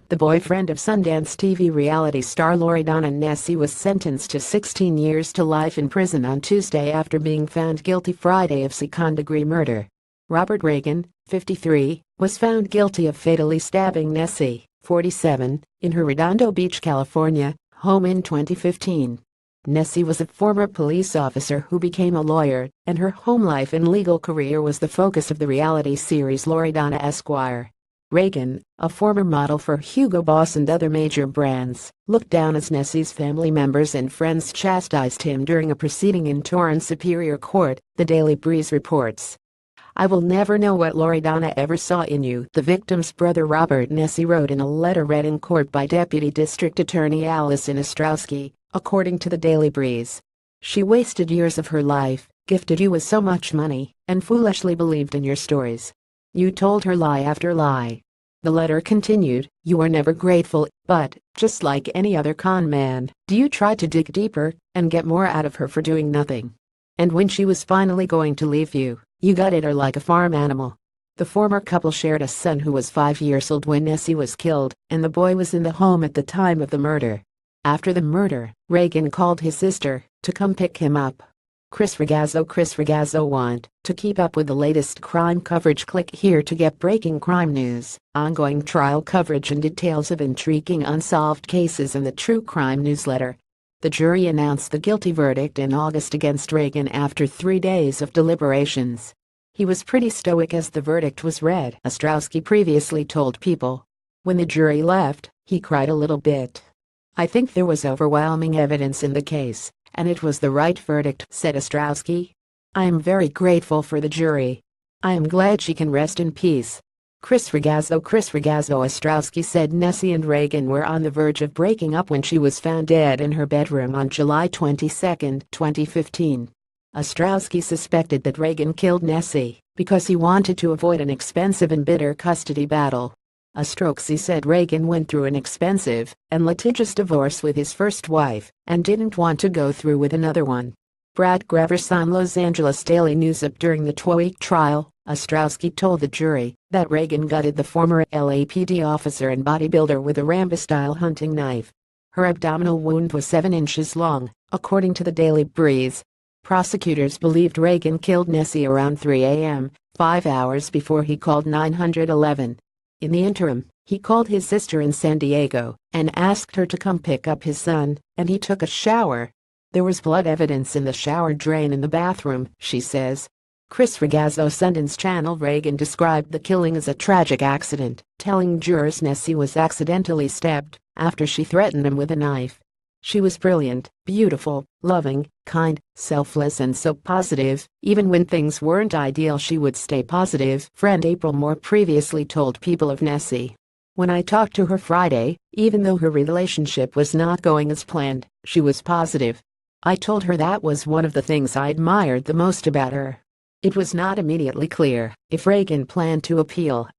The boyfriend of Sundance TV reality star Loredana Nesci was sentenced to 16 years to life in prison on Tuesday after being found guilty Friday of second-degree murder. Robert Reagan, 53, was found guilty of fatally stabbing Nesci, 47, in her Redondo Beach, California, home in 2015. Nesci was a former police officer who became a lawyer, and her home life and legal career was the focus of the reality series Loredana Esquire. Reagan, a former model for Hugo Boss and other major brands, looked down as Nesci's family members and friends chastised him during a proceeding in Torrance Superior Court, the Daily Breeze reports. "I will never know what Loredana ever saw in you," the victim's brother Robert Nesci wrote in a letter read in court by Deputy District Attorney Allison Ostrowski, according to the Daily Breeze. "She wasted years of her life, gifted you with so much money, and foolishly believed in your stories. You told her lie after lie." The letter continued, "You are never grateful, but, just like any other con man, you tried to dig deeper and get more out of her for doing nothing. And when she was finally going to leave you, you gutted her like a farm animal." The former couple shared a son who was 5 years old when Nesci was killed, and the boy was in the home at the time of the murder. After the murder, Reagan called his sister to come pick him up. Chris Ragazzo want to keep up with the latest crime coverage? Click here to get breaking crime news, ongoing trial coverage and details of intriguing unsolved cases in the True Crime newsletter. The jury announced the guilty verdict in August against Reagan after 3 days of deliberations. "He was pretty stoic as the verdict was read," Ostrowski previously told People. "When the jury left, he cried a little bit. I think there was overwhelming evidence in the case, and it was the right verdict," said Ostrowski. "I am very grateful for the jury. I am glad she can rest in peace." Chris Ragazzo, Ostrowski said Nesci and Reagan were on the verge of breaking up when she was found dead in her bedroom on July 22, 2015. Ostrowski suspected that Reagan killed Nesci because he wanted to avoid an expensive and bitter custody battle. Ostrowski said Reagan went through an expensive and litigious divorce with his first wife and didn't want to go through with another one. Brad Greverson, Los Angeles Daily News. Up during the 2-week trial, Ostrowski told the jury that Reagan gutted the former LAPD officer and bodybuilder with a Rambo-style hunting knife. Her abdominal wound was 7 inches long, according to the Daily Breeze. Prosecutors believed Reagan killed Nesci around 3 a.m., 5 hours before he called 911. In the interim, he called his sister in San Diego and asked her to come pick up his son, and he took a shower. "There was blood evidence in the shower drain in the bathroom," she says. Chris Ragazzo, Sundance Channel. Reagan described the killing as a tragic accident, telling jurors Nesci was accidentally stabbed after she threatened him with a knife. "She was brilliant, beautiful, loving, kind, selfless and so positive. Even when things weren't ideal she would stay positive," friend April Moore previously told People of Nesci. "When I talked to her Friday, even though her relationship was not going as planned, she was positive. I told her that was one of the things I admired the most about her." It was not immediately clear if Reagan planned to appeal